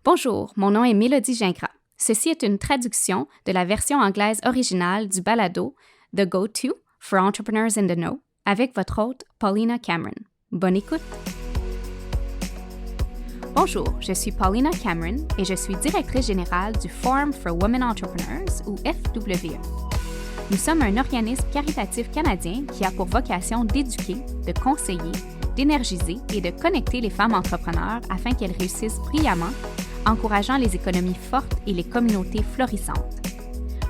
Bonjour, mon nom est Mélodie Gingras. Ceci est une traduction de la version anglaise originale du balado The Go-To for Entrepreneurs in the Know avec votre hôte Paulina Cameron. Bonne écoute! Bonjour, je suis Paulina Cameron et je suis directrice générale du Forum for Women Entrepreneurs ou FWE. Nous sommes un organisme caritatif canadien qui a pour vocation d'éduquer, de conseiller, d'énergiser et de connecter les femmes entrepreneurs afin qu'elles réussissent brillamment, encourageant les économies fortes et les communautés florissantes.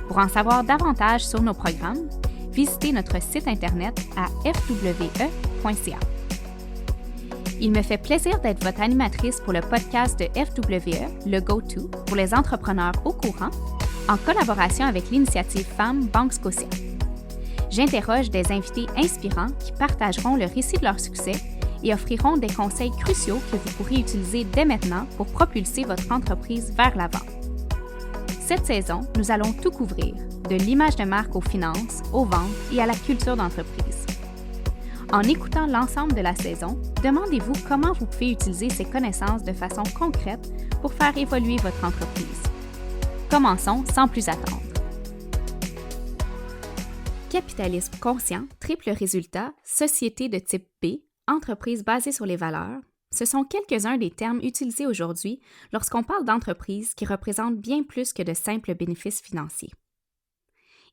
Pour en savoir davantage sur nos programmes, visitez notre site internet à fwe.ca. Il me fait plaisir d'être votre animatrice pour le podcast de FWE, le Go-To, pour les entrepreneurs au courant, en collaboration avec l'initiative Femmes Banque Scotia. J'interroge des invités inspirants qui partageront le récit de leur succès et offriront des conseils cruciaux que vous pourrez utiliser dès maintenant pour propulser votre entreprise vers l'avant. Cette saison, nous allons tout couvrir, de l'image de marque aux finances, aux ventes et à la culture d'entreprise. En écoutant l'ensemble de la saison, demandez-vous comment vous pouvez utiliser ces connaissances de façon concrète pour faire évoluer votre entreprise. Commençons sans plus attendre. Capitalisme conscient, triple résultat, société de type B, entreprise basée sur les valeurs, ce sont quelques-uns des termes utilisés aujourd'hui lorsqu'on parle d'entreprises qui représentent bien plus que de simples bénéfices financiers.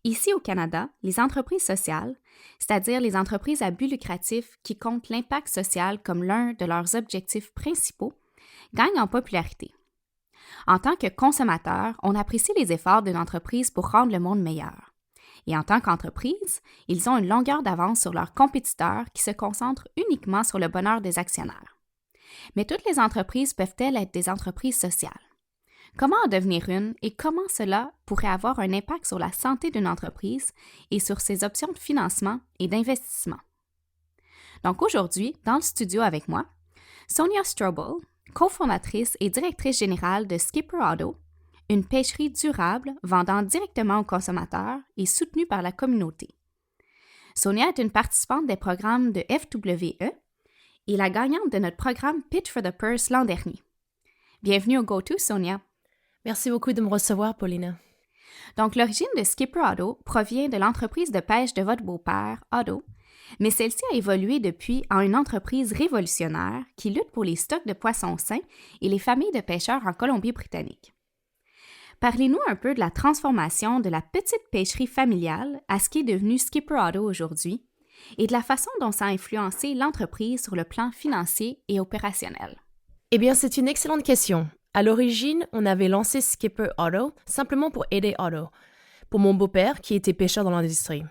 Ici au Canada, les entreprises sociales, c'est-à-dire les entreprises à but lucratif qui comptent l'impact social comme l'un de leurs objectifs principaux, gagnent en popularité. En tant que consommateur, on apprécie les efforts d'une entreprise pour rendre le monde meilleur. Et en tant qu'entreprise, ils ont une longueur d'avance sur leurs compétiteurs qui se concentrent uniquement sur le bonheur des actionnaires. Mais toutes les entreprises peuvent-elles être des entreprises sociales? Comment en devenir une et comment cela pourrait avoir un impact sur la santé d'une entreprise et sur ses options de financement et d'investissement? Donc aujourd'hui, dans le studio avec moi, Sonia Strobel, cofondatrice et directrice générale de Skipper Auto, une pêcherie durable vendant directement aux consommateurs et soutenue par la communauté. Sonia est une participante des programmes de FWE et la gagnante de notre programme Pitch for the Purse l'an dernier. Bienvenue au Go-To, Sonia. Merci beaucoup de me recevoir, Paulina. Donc, l'origine de Skipper Auto provient de l'entreprise de pêche de votre beau-père, Auto, mais celle-ci a évolué depuis en une entreprise révolutionnaire qui lutte pour les stocks de poissons sains et les familles de pêcheurs en Colombie-Britannique. Parlez-nous un peu de la transformation de la petite pêcherie familiale à ce qui est devenu Skipper Auto aujourd'hui et de la façon dont ça a influencé l'entreprise sur le plan financier et opérationnel. Eh bien, c'est une excellente question. À l'origine, on avait lancé Skipper Auto simplement pour aider Auto, pour mon beau-père qui était pêcheur dans l'industrie.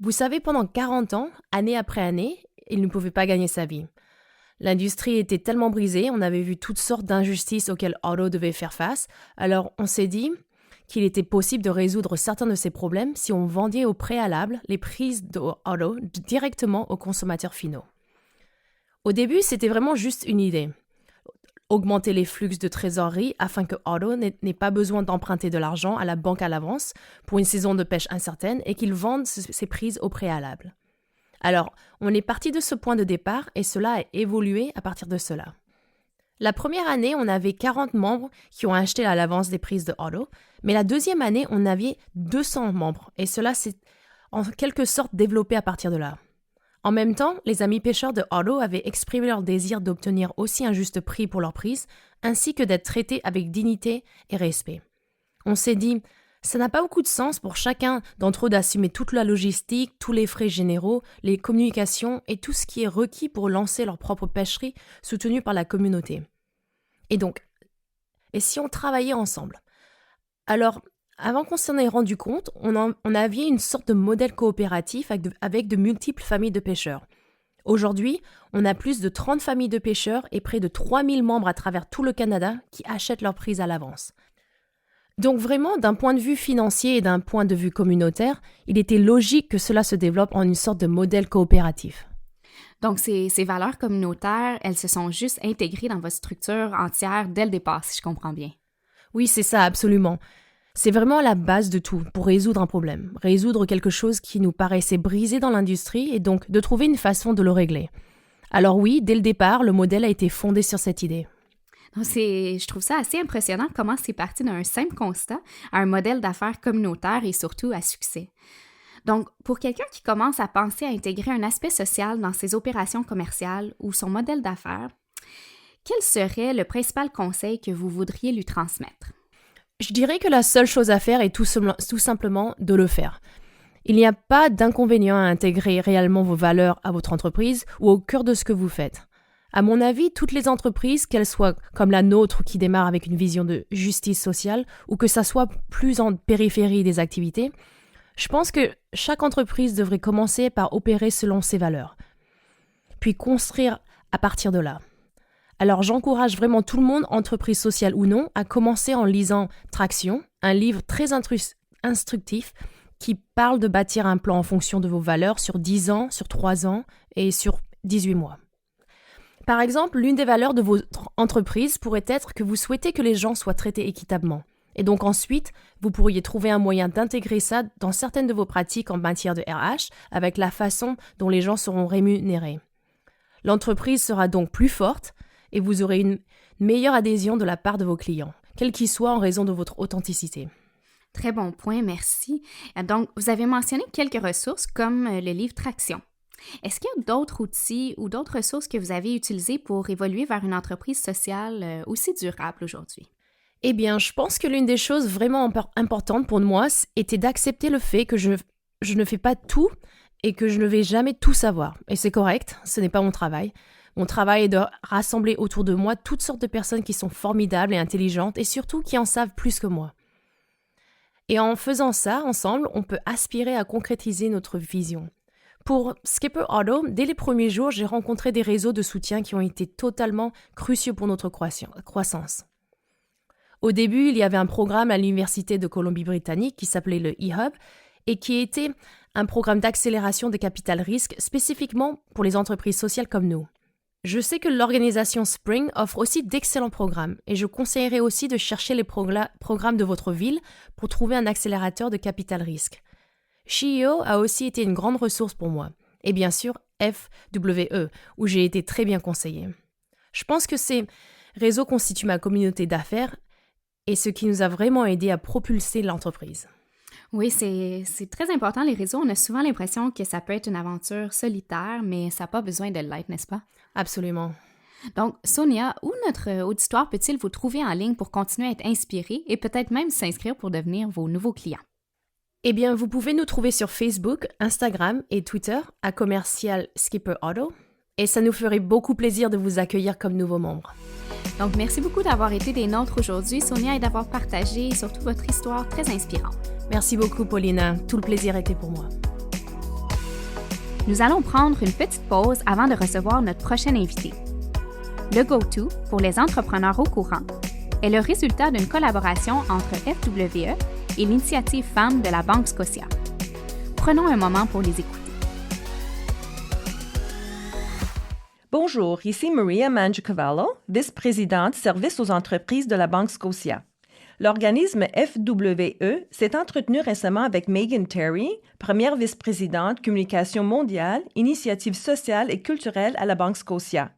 Vous savez, pendant 40 ans, année après année, il ne pouvait pas gagner sa vie. L'industrie était tellement brisée, on avait vu toutes sortes d'injustices auxquelles Auto devait faire face, alors on s'est dit qu'il était possible de résoudre certains de ces problèmes si on vendait au préalable les prises d'Auto directement aux consommateurs finaux. Au début, c'était vraiment juste une idée. Augmenter les flux de trésorerie afin que Auto n'ait pas besoin d'emprunter de l'argent à la banque à l'avance pour une saison de pêche incertaine et qu'il vende ses prises au préalable. Alors, on est parti de ce point de départ et cela a évolué à partir de cela. La première année, on avait 40 membres qui ont acheté à l'avance des prises de Auto, mais la deuxième année, on avait 200 membres et cela s'est en quelque sorte développé à partir de là. En même temps, les amis pêcheurs de Auto avaient exprimé leur désir d'obtenir aussi un juste prix pour leurs prises, ainsi que d'être traités avec dignité et respect. On s'est dit, ça n'a pas beaucoup de sens pour chacun d'entre eux d'assumer toute la logistique, tous les frais généraux, les communications et tout ce qui est requis pour lancer leur propre pêcherie soutenue par la communauté. Et si on travaillait ensemble? Alors, avant qu'on s'en ait rendu compte, on avait une sorte de modèle coopératif avec de multiples familles de pêcheurs. Aujourd'hui, on a plus de 30 familles de pêcheurs et près de 3000 membres à travers tout le Canada qui achètent leurs prises à l'avance. Donc vraiment, d'un point de vue financier et d'un point de vue communautaire, il était logique que cela se développe en une sorte de modèle coopératif. Donc, ces valeurs communautaires, elles se sont juste intégrées dans votre structure entière dès le départ, si je comprends bien. Oui, c'est ça, absolument. C'est vraiment la base de tout pour résoudre un problème, résoudre quelque chose qui nous paraissait brisé dans l'industrie et donc de trouver une façon de le régler. Alors oui, dès le départ, le modèle a été fondé sur cette idée. Donc, je trouve ça assez impressionnant comment c'est parti d'un simple constat à un modèle d'affaires communautaire et surtout à succès. Donc, pour quelqu'un qui commence à penser à intégrer un aspect social dans ses opérations commerciales ou son modèle d'affaires, quel serait le principal conseil que vous voudriez lui transmettre? Je dirais que la seule chose à faire est tout simplement de le faire. Il n'y a pas d'inconvénient à intégrer réellement vos valeurs à votre entreprise ou au cœur de ce que vous faites. À mon avis, toutes les entreprises, qu'elles soient comme la nôtre qui démarre avec une vision de justice sociale ou que ça soit plus en périphérie des activités, je pense que chaque entreprise devrait commencer par opérer selon ses valeurs, puis construire à partir de là. Alors j'encourage vraiment tout le monde, entreprise sociale ou non, à commencer en lisant Traction, un livre très instructif qui parle de bâtir un plan en fonction de vos valeurs sur 10 ans, sur 3 ans et sur 18 mois. Par exemple, l'une des valeurs de votre entreprise pourrait être que vous souhaitez que les gens soient traités équitablement. Et donc ensuite, vous pourriez trouver un moyen d'intégrer ça dans certaines de vos pratiques en matière de RH avec la façon dont les gens seront rémunérés. L'entreprise sera donc plus forte et vous aurez une meilleure adhésion de la part de vos clients, quels qu'ils soient en raison de votre authenticité. Très bon point, merci. Donc, vous avez mentionné quelques ressources comme le livre Traction. Est-ce qu'il y a d'autres outils ou d'autres ressources que vous avez utilisées pour évoluer vers une entreprise sociale aussi durable aujourd'hui? Eh bien, je pense que l'une des choses vraiment importantes pour moi était d'accepter le fait que je ne fais pas tout et que je ne vais jamais tout savoir. Et c'est correct, ce n'est pas mon travail. Mon travail est de rassembler autour de moi toutes sortes de personnes qui sont formidables et intelligentes et surtout qui en savent plus que moi. Et en faisant ça, ensemble, on peut aspirer à concrétiser notre vision. Pour Skipper Otto, dès les premiers jours, j'ai rencontré des réseaux de soutien qui ont été totalement cruciaux pour notre croissance. Au début, il y avait un programme à l'Université de Colombie-Britannique qui s'appelait le e-Hub et qui était un programme d'accélération des capital risques spécifiquement pour les entreprises sociales comme nous. Je sais que l'organisation Spring offre aussi d'excellents programmes et je conseillerais aussi de chercher les programmes de votre ville pour trouver un accélérateur de capital risque. SheEO a aussi été une grande ressource pour moi, et bien sûr FWE, où j'ai été très bien conseillée. Je pense que ces réseaux constituent ma communauté d'affaires et ce qui nous a vraiment aidé à propulser l'entreprise. Oui, c'est très important, les réseaux. On a souvent l'impression que ça peut être une aventure solitaire, mais ça n'a pas besoin de l'être, n'est-ce pas? Absolument. Donc, Sonia, où notre auditoire peut-il vous trouver en ligne pour continuer à être inspiré et peut-être même s'inscrire pour devenir vos nouveaux clients? Eh bien, vous pouvez nous trouver sur Facebook, Instagram et Twitter à commercial Skipper Otto et ça nous ferait beaucoup plaisir de vous accueillir comme nouveaux membres. Donc, merci beaucoup d'avoir été des nôtres aujourd'hui, Sonia, et d'avoir partagé surtout votre histoire très inspirante. Merci beaucoup, Paulina. Tout le plaisir était pour moi. Nous allons prendre une petite pause avant de recevoir notre prochain invité. Le Go-To pour les entrepreneurs au courant est le résultat d'une collaboration entre FWE et l'initiative Femmes de la Banque Scotia. Prenons un moment pour les écouter. Bonjour, ici Maria Mangiacavallo, vice-présidente service aux entreprises de la Banque Scotia. L'organisme FWE s'est entretenu récemment avec Megan Terry, première vice-présidente communication mondiale, initiative sociale et culturelle à la Banque Scotia,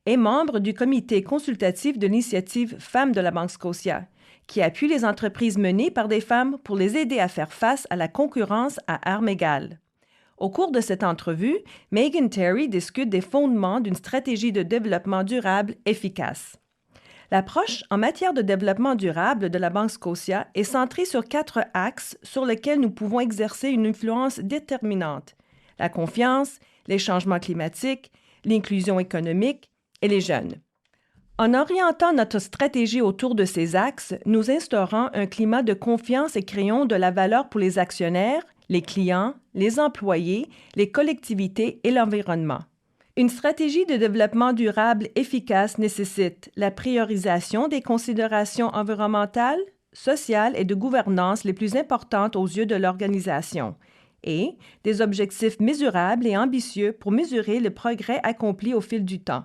et membre du comité consultatif de l'initiative Femmes de la Banque Scotia, qui appuie les entreprises menées par des femmes pour les aider à faire face à la concurrence à armes égales. Au cours de cette entrevue, Megan Terry discute des fondements d'une stratégie de développement durable efficace. L'approche en matière de développement durable de la Banque Scotia est centrée sur 4 axes sur lesquels nous pouvons exercer une influence déterminante: la confiance, les changements climatiques, l'inclusion économique et les jeunes. En orientant notre stratégie autour de ces axes, nous instaurons un climat de confiance et créons de la valeur pour les actionnaires, les clients, les employés, les collectivités et l'environnement. Une stratégie de développement durable efficace nécessite la priorisation des considérations environnementales, sociales et de gouvernance les plus importantes aux yeux de l'organisation et des objectifs mesurables et ambitieux pour mesurer le progrès accompli au fil du temps.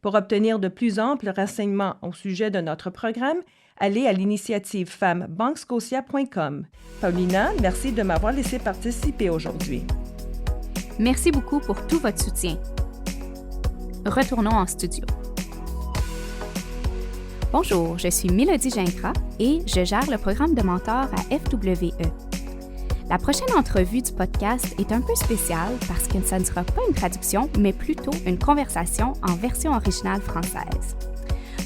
Pour obtenir de plus amples renseignements au sujet de notre programme, allez à l'initiative femmebancscotia.com. Paulina, merci de m'avoir laissé participer aujourd'hui. Merci beaucoup pour tout votre soutien. Retournons en studio. Bonjour, je suis Mélodie Gingras et je gère le programme de mentor à FWE. La prochaine entrevue du podcast est un peu spéciale parce que ça ne sera pas une traduction, mais plutôt une conversation en version originale française.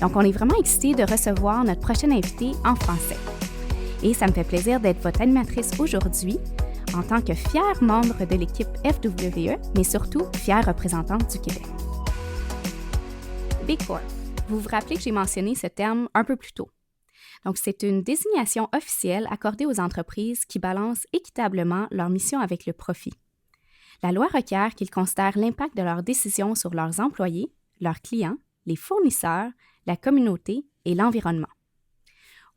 Donc, on est vraiment excités de recevoir notre prochaine invitée en français. Et ça me fait plaisir d'être votre animatrice aujourd'hui en tant que fière membre de l'équipe FWE, mais surtout fière représentante du Québec. B Corp. Vous vous rappelez que j'ai mentionné ce terme un peu plus tôt. Donc, c'est une désignation officielle accordée aux entreprises qui balancent équitablement leur mission avec le profit. La loi requiert qu'ils considèrent l'impact de leurs décisions sur leurs employés, leurs clients, les fournisseurs, la communauté et l'environnement.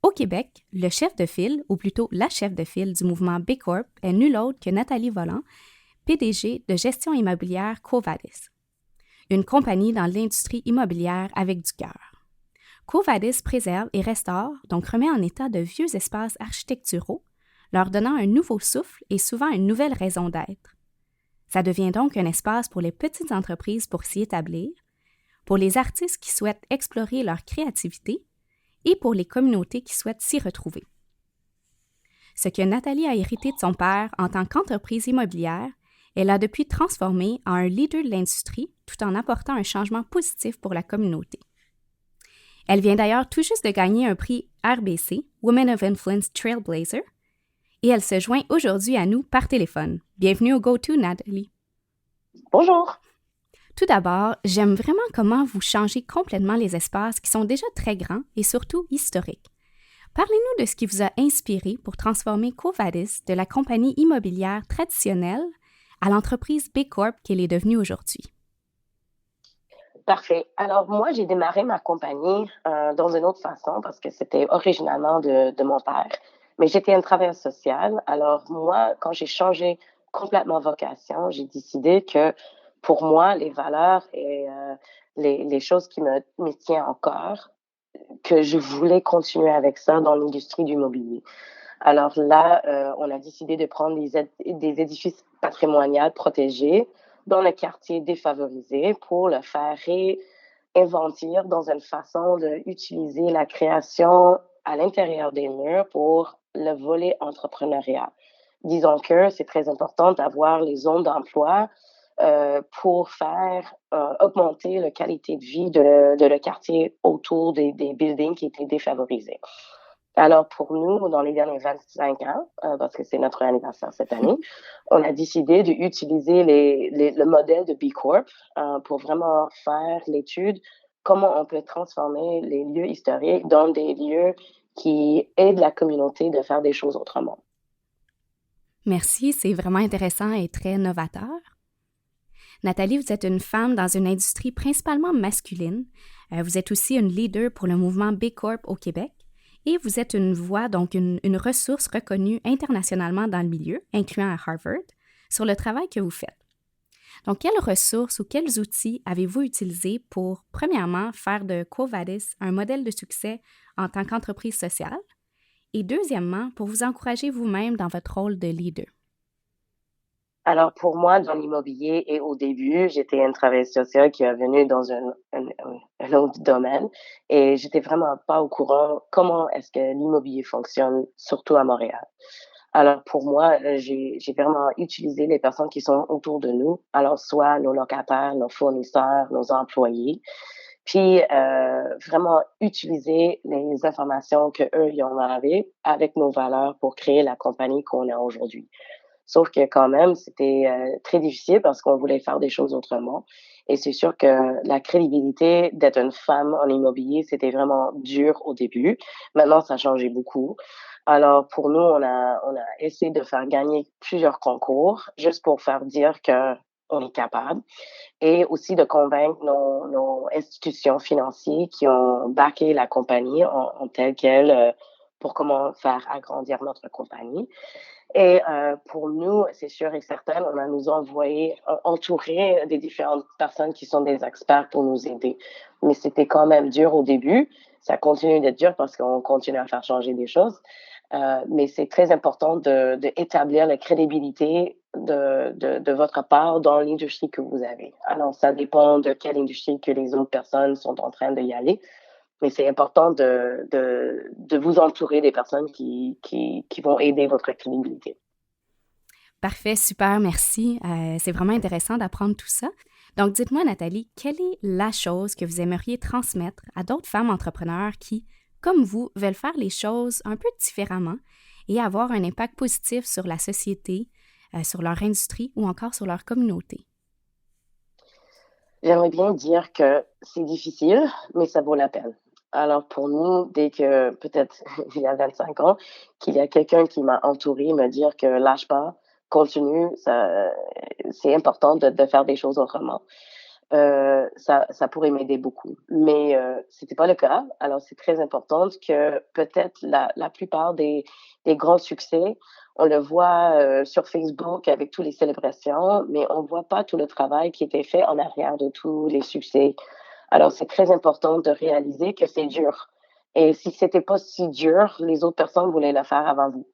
Au Québec, le chef de file, ou plutôt la chef de file du mouvement B Corp est nulle autre que Nathalie Volant, PDG de gestion immobilière Quo Vadis, une compagnie dans l'industrie immobilière avec du cœur. Quo Vadis préserve et restaure, donc remet en état de vieux espaces architecturaux, leur donnant un nouveau souffle et souvent une nouvelle raison d'être. Ça devient donc un espace pour les petites entreprises pour s'y établir, pour les artistes qui souhaitent explorer leur créativité et pour les communautés qui souhaitent s'y retrouver. Ce que Nathalie a hérité de son père en tant qu'entreprise immobilière, elle a depuis transformé en un leader de l'industrie tout en apportant un changement positif pour la communauté. Elle vient d'ailleurs tout juste de gagner un prix RBC, Women of Influence Trailblazer, et elle se joint aujourd'hui à nous par téléphone. Bienvenue au GoTo, Nathalie. Bonjour. Tout d'abord, j'aime vraiment comment vous changez complètement les espaces qui sont déjà très grands et surtout historiques. Parlez-nous de ce qui vous a inspiré pour transformer Quo Vadis de la compagnie immobilière traditionnelle à l'entreprise B Corp qu'elle est devenue aujourd'hui. Parfait. Alors, moi, j'ai démarré ma compagnie dans une autre façon parce que c'était originalement de mon père. Mais j'étais une travailleuse sociale. Alors, moi, quand j'ai changé complètement vocation, j'ai décidé que pour moi, les valeurs et les choses qui me tiennent encore, que je voulais continuer avec ça dans l'industrie du mobilier. Alors là, on a décidé de prendre des édifices patrimoniaux protégés dans le quartier défavorisé pour le faire réinventer dans une façon d'utiliser la création à l'intérieur des murs pour le volet entrepreneurial. Disons que c'est très important d'avoir les zones d'emploi pour faire augmenter la qualité de vie de le quartier autour des buildings qui étaient défavorisés. Alors, pour nous, dans les derniers 25 ans, parce que c'est notre anniversaire cette année, on a décidé d'utiliser le modèle de B Corp pour vraiment faire l'étude comment on peut transformer les lieux historiques dans des lieux qui aident la communauté de faire des choses autrement. Merci, c'est vraiment intéressant et très novateur. Nathalie, vous êtes une femme dans une industrie principalement masculine. Vous êtes aussi une leader pour le mouvement B Corp au Québec. Et vous êtes une voix, donc une ressource reconnue internationalement dans le milieu, incluant à Harvard, sur le travail que vous faites. Donc, quelles ressources ou quels outils avez-vous utilisés pour, premièrement, faire de Quo Vadis un modèle de succès en tant qu'entreprise sociale? Et deuxièmement, pour vous encourager vous-même dans votre rôle de leader? Alors, pour moi, dans l'immobilier et au début, j'étais une travailleuse sociale qui est venue dans un autre domaine et j'étais vraiment pas au courant comment est-ce que l'immobilier fonctionne, surtout à Montréal. Alors, pour moi, j'ai vraiment utilisé les personnes qui sont autour de nous, alors soit nos locataires, nos fournisseurs, nos employés, puis vraiment utiliser les informations que eux y ont avec nos valeurs pour créer la compagnie qu'on a aujourd'hui. Sauf que quand même, c'était très difficile parce qu'on voulait faire des choses autrement. Et c'est sûr que la crédibilité d'être une femme en immobilier, c'était vraiment dur au début. Maintenant, ça a changé beaucoup. Alors, pour nous, on a essayé de faire gagner plusieurs concours juste pour faire dire qu'on est capable et aussi de convaincre nos institutions financières qui ont backé la compagnie en telle qu'elle pour comment faire agrandir notre compagnie. Et pour nous, c'est sûr et certain, on a nous entouré des différentes personnes qui sont des experts pour nous aider. Mais c'était quand même dur au début. Ça continue d'être dur parce qu'on continue à faire changer des choses. Mais c'est très important d'établir la crédibilité de votre part dans l'industrie que vous avez. Alors, ça dépend de quelle industrie que les autres personnes sont en train d'y aller. Mais c'est important de vous entourer des personnes qui vont aider votre crédibilité. Parfait, super, merci. C'est vraiment intéressant d'apprendre tout ça. Donc, dites-moi, Nathalie, quelle est la chose que vous aimeriez transmettre à d'autres femmes entrepreneurs qui, comme vous, veulent faire les choses un peu différemment et avoir un impact positif sur la société, sur leur industrie ou encore sur leur communauté? J'aimerais bien dire que c'est difficile, mais ça vaut la peine. Alors pour nous, dès que, peut-être il y a 25 ans, qu'il y a quelqu'un qui m'a entourée, me dire que lâche pas, continue, c'est important de faire des choses autrement. Ça pourrait m'aider beaucoup. Mais c'était pas le cas. Alors c'est très important que peut-être la plupart des grands succès, on le voit sur Facebook avec toutes les célébrations, mais on voit pas tout le travail qui était fait en arrière de tous les succès. Alors c'est très important de réaliser que c'est dur. Et si c'était pas si dur, les autres personnes voulaient le faire avant vous.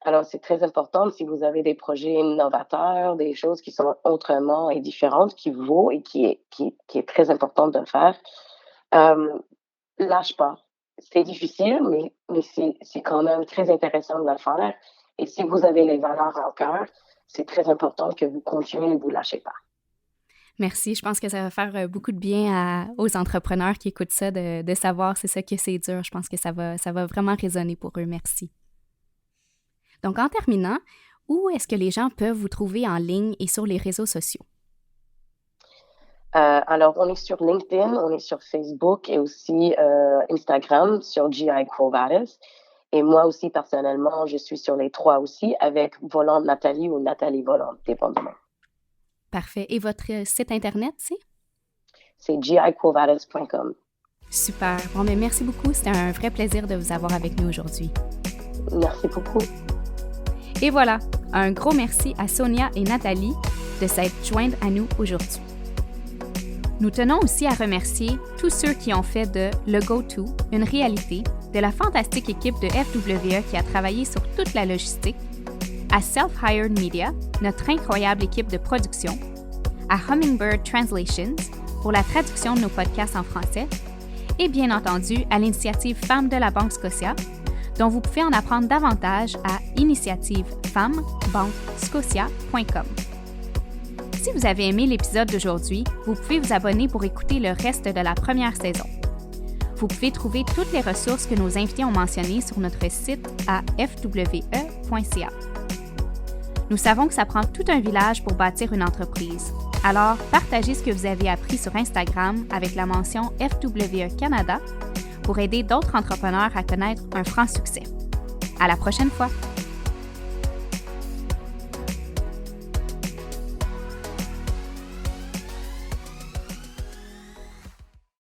Alors, c'est très important si vous avez des projets innovateurs, des choses qui sont autrement et différentes, qui vaut et qui est très important de faire. Lâche pas. C'est difficile, mais c'est quand même très intéressant de le faire. Et si vous avez les valeurs en cœur, c'est très important que vous continuez et vous lâchez pas. Merci. Je pense que ça va faire beaucoup de bien aux entrepreneurs qui écoutent ça de savoir c'est ça que c'est dur. Je pense que ça va vraiment résonner pour eux. Merci. Donc, en terminant, où est-ce que les gens peuvent vous trouver en ligne et sur les réseaux sociaux? Alors, on est sur LinkedIn, on est sur Facebook et aussi Instagram sur GI Quo Vadis. Et moi aussi, personnellement, je suis sur les 3 aussi avec Volant Nathalie ou Nathalie Volant, dépendamment. Parfait. Et votre site Internet, c'est? C'est giquovadis.com. Super. Bon, mais merci beaucoup. C'était un vrai plaisir de vous avoir avec nous aujourd'hui. Merci beaucoup. Et voilà, un gros merci à Sonia et Nathalie de s'être jointes à nous aujourd'hui. Nous tenons aussi à remercier tous ceux qui ont fait de Le Go-To une réalité, de la fantastique équipe de FWE qui a travaillé sur toute la logistique, à Self-Hired Media, notre incroyable équipe de production, à Hummingbird Translations pour la traduction de nos podcasts en français, et bien entendu à l'initiative Femmes de la Banque Scotia, dont vous pouvez en apprendre davantage à initiativefemmesbanquescotia.com. Si vous avez aimé l'épisode d'aujourd'hui, vous pouvez vous abonner pour écouter le reste de la première saison. Vous pouvez trouver toutes les ressources que nos invités ont mentionnées sur notre site à fwe.ca. Nous savons que ça prend tout un village pour bâtir une entreprise. Alors, partagez ce que vous avez appris sur Instagram avec la mention FWE Canada pour aider d'autres entrepreneurs à connaître un franc succès. À la prochaine fois!